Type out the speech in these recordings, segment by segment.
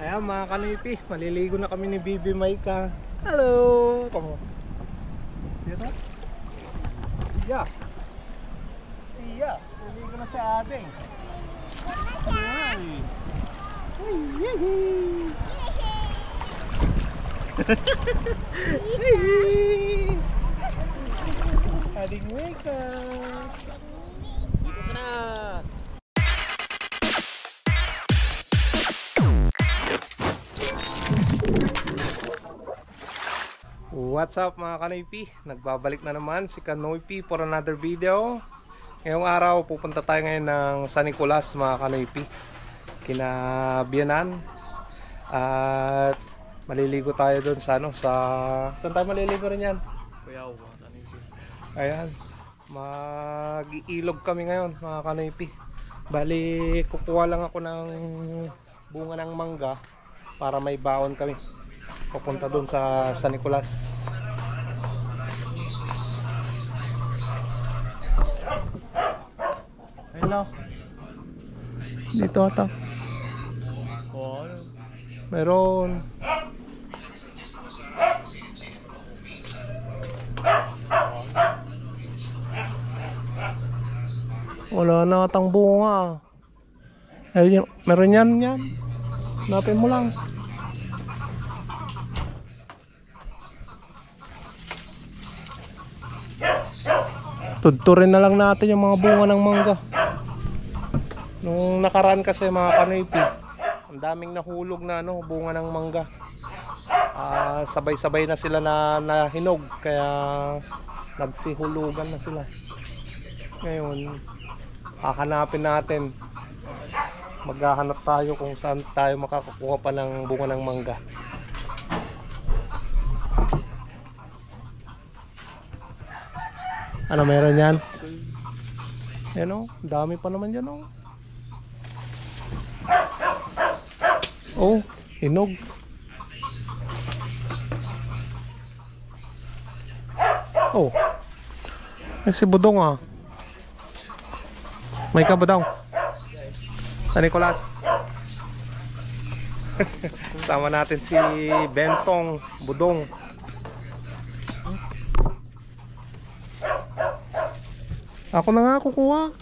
Ayan mga kanipi, maliligo na kami ni Bibi Maika. Hello! Come on. Dito? Iya! Iya! Maliligo na si ating. Ayan! Ading Maika! Dito ka na! What's up mga kanoypi? Nagbabalik na naman si Kanoypi for another video. Ngayong araw pupunta tayo ngayon ng San Nicolas mga kanoypi, kina Bianan. At maliligo tayo doon sa ano, saan tayo maliligo rin yan? Kuyaw mga kanoypi. Ayan, mag-iilog kami ngayon mga kanoypi. Bali kukuha lang ako ng bunga ng mangga para may baon kami papunta doon sa San Nicolas. Hello. Dito ata. Oh, Meron. Wala na atang bunga. Ayun, meron yan. Hanapin mo lang. Tudturin na lang natin yung mga bunga ng mangga. Nung nakaraan kasi mga kanoypi, ang daming nahulog na ano, bunga ng mangga. Sabay-sabay na sila na nahinog, kaya nagsihulugan na sila. Ngayon, hahanapin natin. Maghahanap tayo kung saan tayo makakakuha pa ng bunga ng mangga. Ano meron yan? Ayan o, dami pa naman dyan o. Oh, hinog. Oh, may si Budong ah. May ka Budong? San Nicolas. Sama natin si Bentong Budong. Ako na nga kukuha.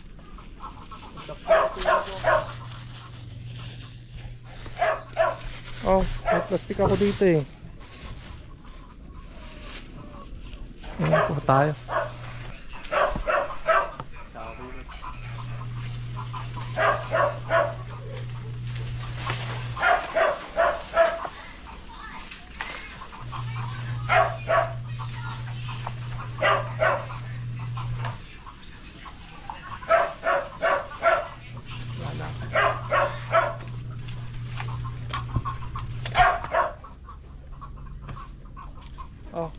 Oh, may plastic ako dito eh. Ayan, kuha tayo. Oh,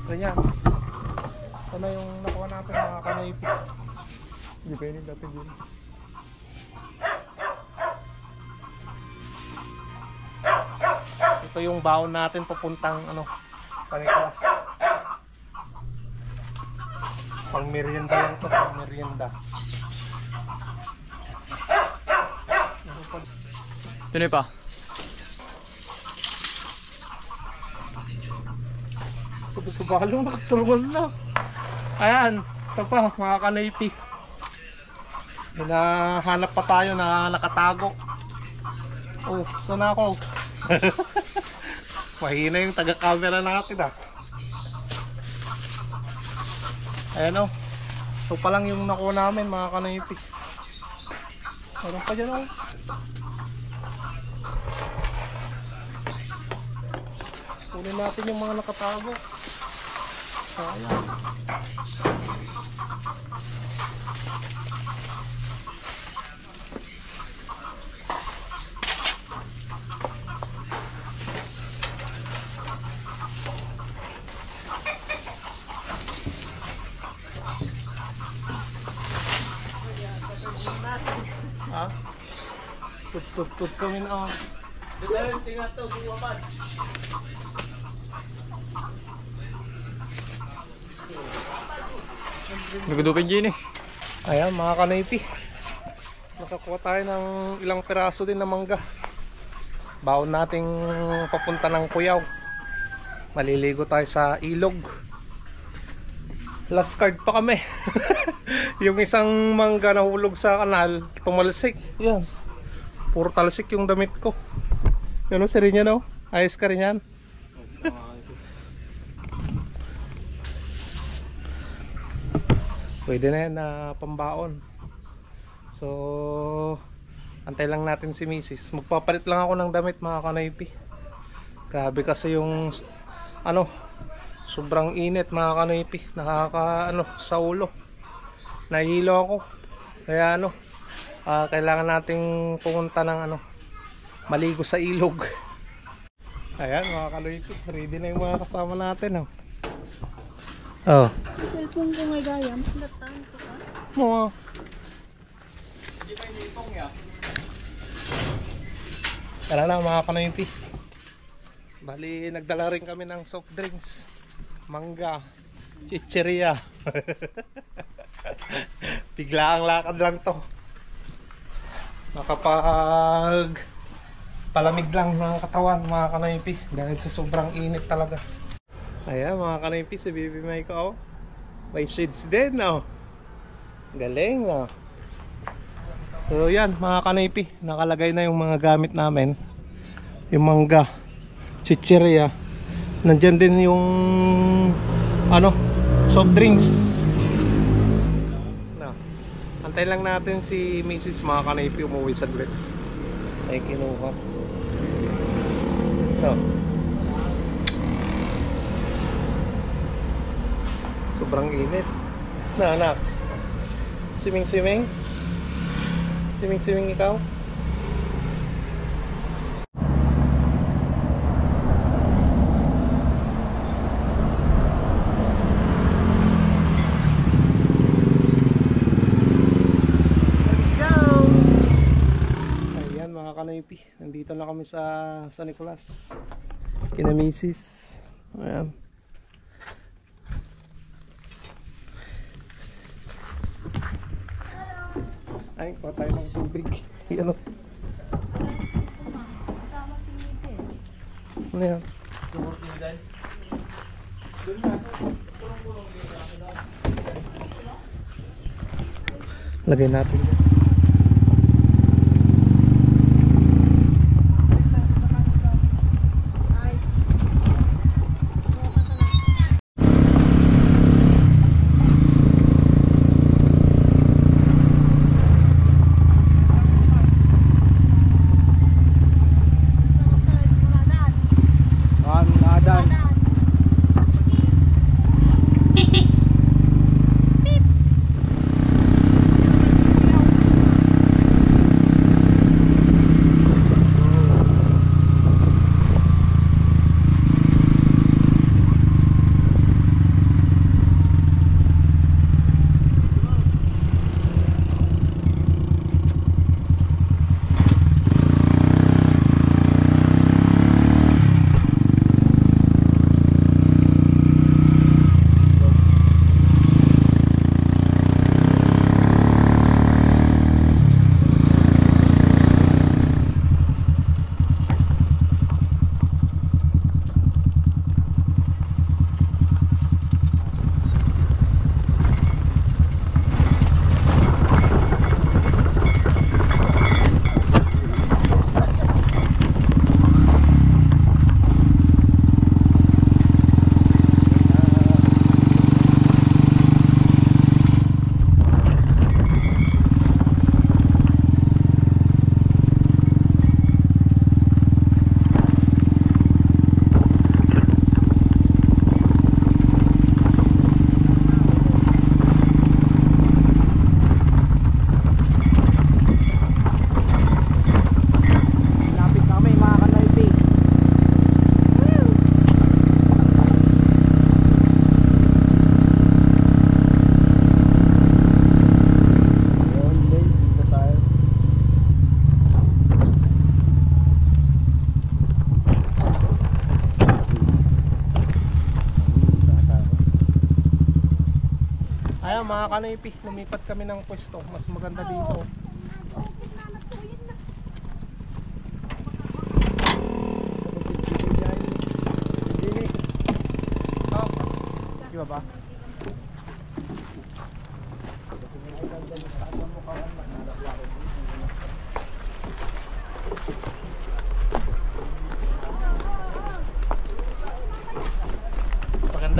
ganyan. Ito na yung nakuha natin mga kanoypi. Hindi pwede natin yun. Ito yung baon natin papuntang ano, San Nicolas. Pang merienda lang ito, pang merienda. Tuloy pa. Subalo, nakatulungan na. Ayan, ito pa mga kanoypi. Hinahanap pa tayo na nakatago. Oh, saan ako? Mahina yung taga-camera natin ah. Ayan o. Ito pa lang yung nakuha namin mga kanoypi. Meron pa dyan o. Kunin natin yung mga nakatago. Ayan. Ha? Tut kami na. Dito yung tinataw buwapan. Nagudupin dyan eh. Ayan mga kanoypi, nakakuha tayo ng ilang piraso din na mangga. baon nating papunta ng Kuyaw. Maliligo tayo sa ilog. Last card pa kami. Yung isang mangga nahulog sa kanal, tumalsik. Yan. Puro talsik yung damit ko. Yan o, sirin yan o. Ayos ka rin yan. Pwede na yan na pambaon. So, antay lang natin si Mrs. Magpapalit lang ako ng damit mga kanaypi. Grabe kasi yung ano, sobrang init mga kanaypi. Nakaka sa ulo. Nahihilo ako. Kaya kailangan nating pumunta ng maligo sa ilog. Ayan mga kanaypi, ready na yung mga kasama natin. Oh. Cellphone ko may gayam, lataan ko ka. Oo. Tara na mga kanaypi. Bali, nagdala rin kami ng soft drinks, mangga, chicheria. Bigla ang lakad lang to. Nakapag palamig lang ng katawan mga kanaypi dahil sa sobrang init talaga. Ayan mga kanaypi, si Baby Mike ko. May shades din galing So yan mga kanaypi, nakalagay na yung mga gamit namin. Yung mangga, chicheria. Nandyan din yung soft drinks. Antay lang natin si Mrs. mga kanaypi umuwi saglit. Ay kinuha. Sobrang init. Anak. Swimming ikaw. Mga kanaypi, nandito na kami sa San Nicolas kina Mrs. Ayan. Ay, kuha tayo ng tubig. Ano yan? Lagay natin yan. Ayan mga kanaypi, lumipat kami ng pwesto. Mas maganda dito.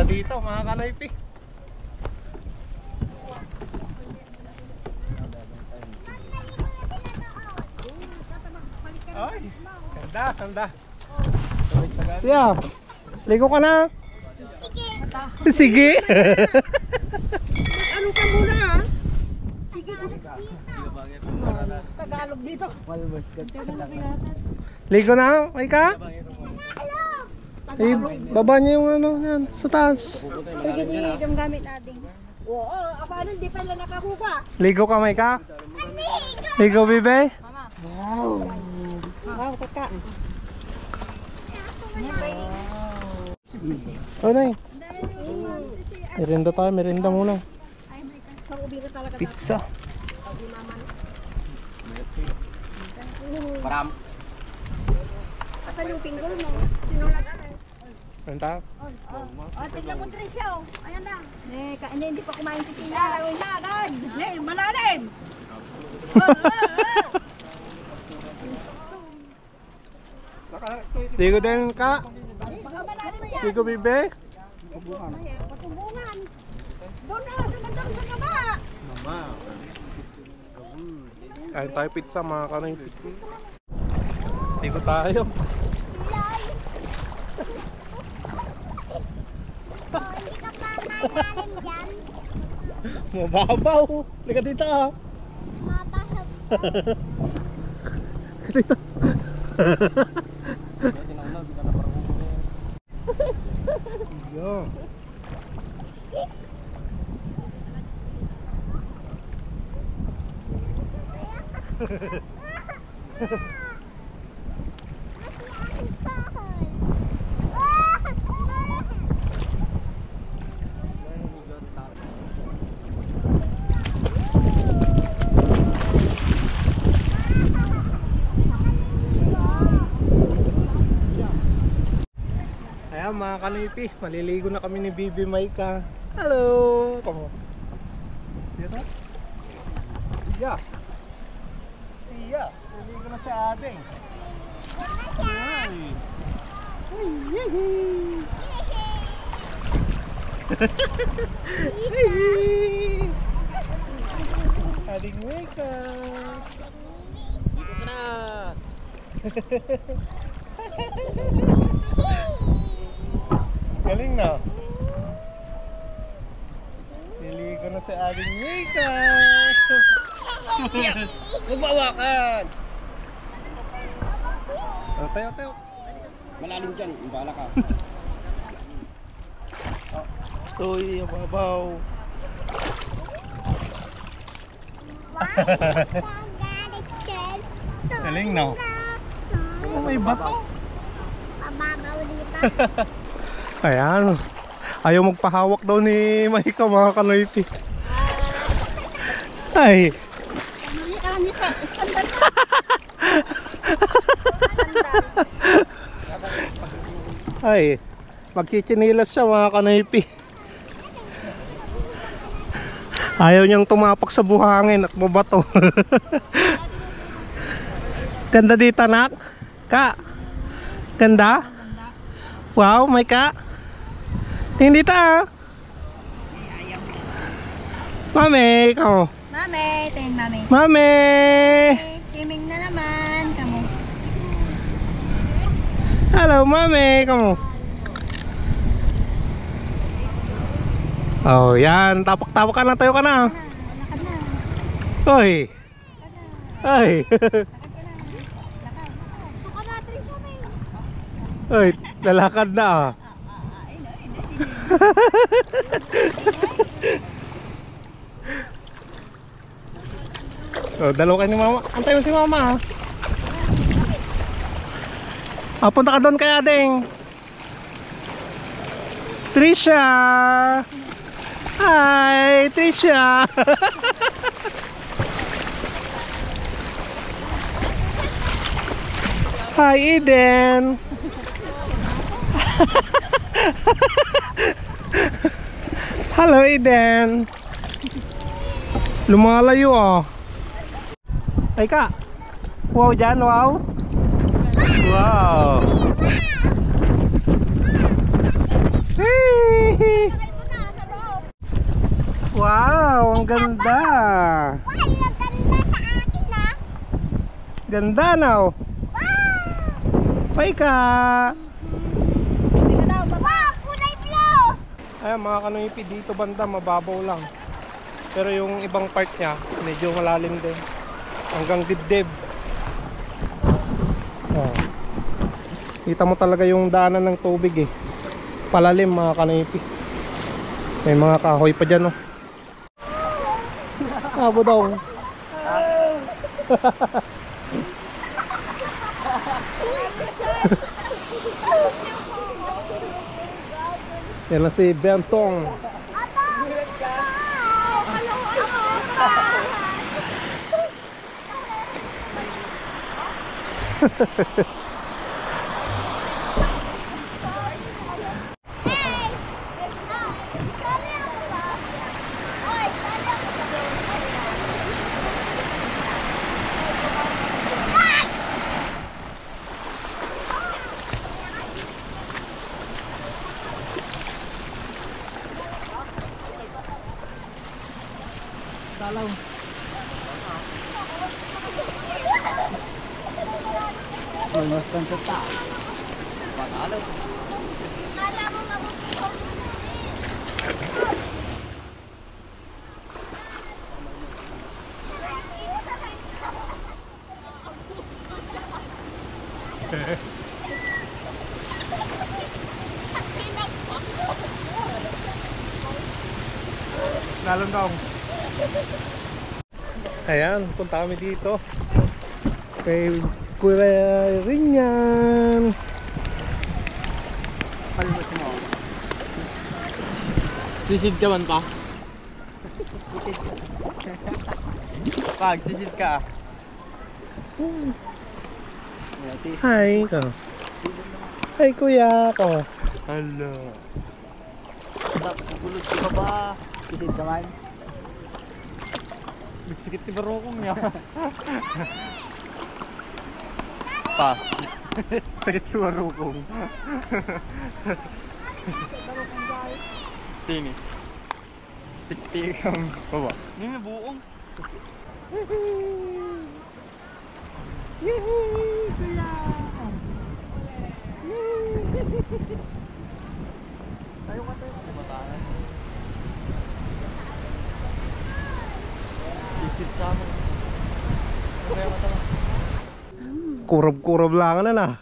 Ganda dito mga kanoypi. Ay, ganda, ganda. Siya, ligo ka na. Sige. Ano ka muna ha? Sige. Tagalog dito. Ligo na, may ka? Eh, baba niya yung ano yan, sa taas. Sige, yung gamit natin. Oo, paano hindi pala nakakuha? Ligo ka, may ka? Ligo, bibe? Wow. Wow, kaka. Oh, nay. Merinda tayo, merinda muna. Ay, may pang-ubira talaga. Pizza. Asan yung pinggol mo? Sinulat ka rin. Renta? Oh, tignan mo rin siya oh. Ayan na. Hindi pa kumain si Sia. Lagawin na agad. Malalim. Ligo din ka? Malalim yan. Ligo, bibe? Patubungan. Doon na, sa bandang sa kaba. Kain tayo pizza mga kanoy. Ligo tayo. Hindi ka pa malalim dyan. Mababaw. Liga dito ah. Mabasag. Dito. Yo. Ayan mga kanipi, maliligo na kami ni Bibi Maika. Hello! Come on. Dito? Iya. Iya. Maliligo na si ating. Ay. Ating Maika. Dito ka na. Galing na. Niligo na si ating Mika. Magbawakan. Tayo, tayo. Malalim dyan, bala ka. Uy, mababaw. Galing na. Oh, may bato. Mababaw dito. Ayan. Ayaw magpahawak daw ni Maika mga kanoypi. Ay. Alam niya sa sandal na. Ay. Magchichinilas siya mga kanoypi. Ayaw niyang tumapak sa buhangin at mabato. Ganda dito, anak. Ka. Ganda? Wow, Maika. Tingin dito ah. Mami, kamu. Mami, tingin mami. Mami. Swimming na naman. Kamu. Hello, mami, kamu. Oh, yan. Tapak-tapak ka na, tayo ka na. Lakad na. Hoy. Ay. Baka natin siya may. Hoy, lalakad na ah. Oh, dalawa kayo ni mama. Antay mo si mama ah. Punta ka doon kay Ading. Trisha. Hi, Trisha. Hi, Eden. Hello, Eden. Lumalayo ah. Ay ka. Wow dyan, wow. Wow. Hey. ganda. Ay, maganda sa akin na. Ganda na oh. Bye ka. Wow, kulay blue. Ayan mga kanoypi, dito banda mababaw lang. Pero yung ibang part niya, medyo malalim din. Hanggang dibdib. Oh. Kita mo talaga yung daanan ng tubig eh. Palalim mga kanoypi. May mga kahoy pa dyan oh. Abo daw. Yan na si Bentong. Lalong. Ayan, punta kami dito kay Kuya Rinyan. Kalimutin mo. Sisid ka man pa? Sisid. Pag, sisid ka. Hi ka. Hi kuya ka. Hello. Tulog ka ba? Sisid ka man? Nagsikit ni Barokong niya. Pa. Sakit ni Barokong. Tini. Tik-tik ang baba. Hindi na buong. Tayo ka tayo. Bataan. Sisid sa amin. Kaya mata lang. Kurab-kurab lang na.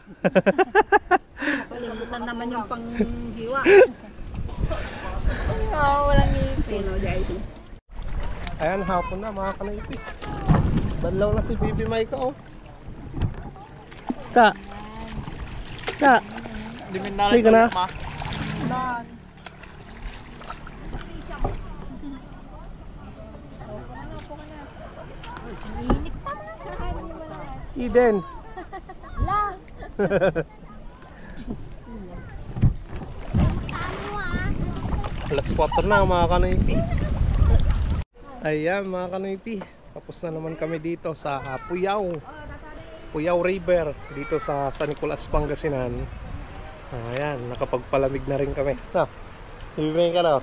Palimutan naman yung panghiwa. Oo, walang ngipin. Ayan, hapon na mga kanoypi. Banlaw na si Bibi Maika oh. Ka. Hindi mo nalang Hindi ka na. ma. Init pa mga. Eden. La. Alas 4 na mga kanoypi. Ayan mga kanoypi, tapos na naman kami dito sa Puyao River dito sa San Nicolas, Pangasinan. Ayan, nakapagpalamig na rin kami. Ibigay ka na.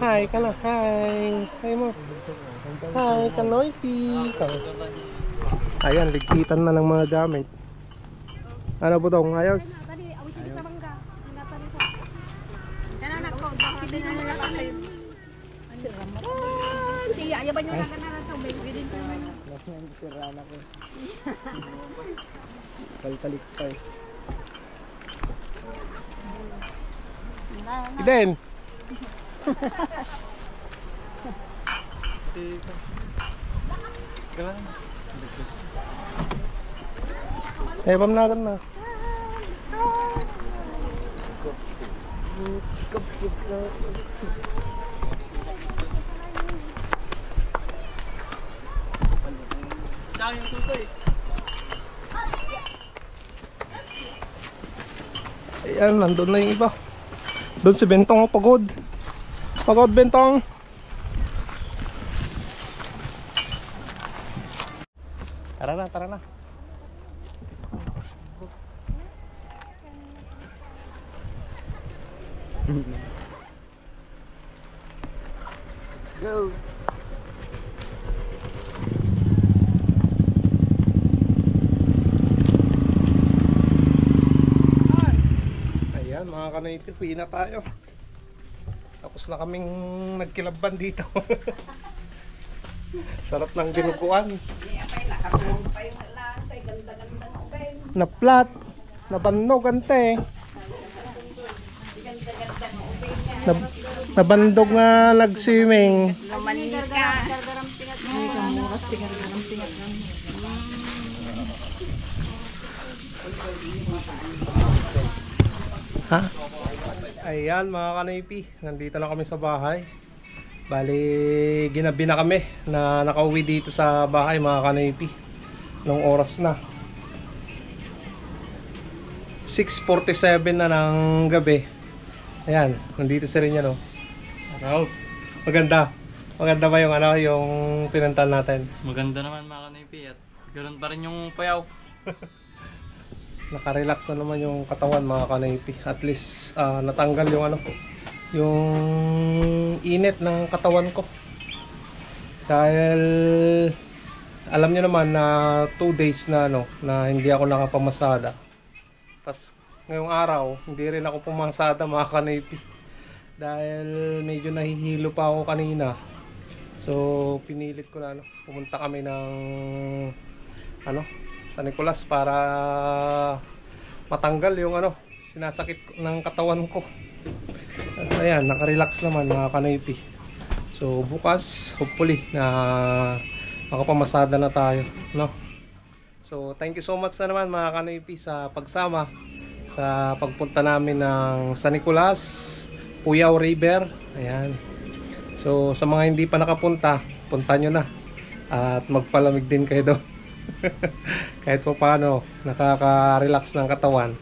Hi ka na, hi. Hi mo. Hi kanoypi. Ayan, ligpitan na ng mga gamit. Ano po daw, ayos? Siya, ayaban yung nakanaran to. May bilin pa naman. Sirana ko. Kalkalik pa eh. Iden! Bam na na. Saan yung tutoy? Ayan, nandun na yung iba. Doon si Bentong, pagod. Pagod, Bentong. Tara na, tara na. Go! Ayan mga kanoypi, uwi na tayo. Tapos na kaming nagkilaban dito. Sarap ng dinuguan. Na flat, na bandog ante. Na bandog nga nag-swimming. Manika. Ha? Ayan mga kanoypi, nandito na kami sa bahay. Bali, ginabi na kami na nakauwi dito sa bahay mga kanoypi. Nung oras na 6:47 na ng gabi. Ayan, nandito si rin yan oh. Wow! Maganda. Maganda ba yung ano, yung pinuntal natin? Maganda naman mga kanipi at ganoon pa rin yung payaw. Naka-relax na naman yung katawan mga kanoypi. At least natanggal yung ano, yung init ng katawan ko. Dahil alam niyo naman na 2 days na ano, na hindi ako nakapamasada. Tapos ngayong araw, hindi rin ako pumasada mga kanoypi. Dahil medyo nahihilo pa ako kanina. So pinilit ko na ano, pumunta kami ng ano, San Nicolas para matanggal yung ano, sinasakit ng katawan ko. At ayan, naka-relax naman mga kanoypi. So bukas, hopefully na makapamasada na tayo, no? So thank you so much na naman mga kanoypi sa pagsama sa pagpunta namin ng San Nicolas, Cuyao River. Ayan. So sa mga hindi pa nakapunta, punta nyo na at magpalamig din kayo doon. Kahit po paano, nakaka-relax ng katawan.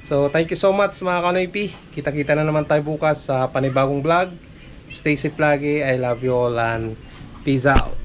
So thank you so much mga kanoypi. Kita-kita na naman tayo bukas sa panibagong vlog. Stay safe lagi. I love you all and peace out.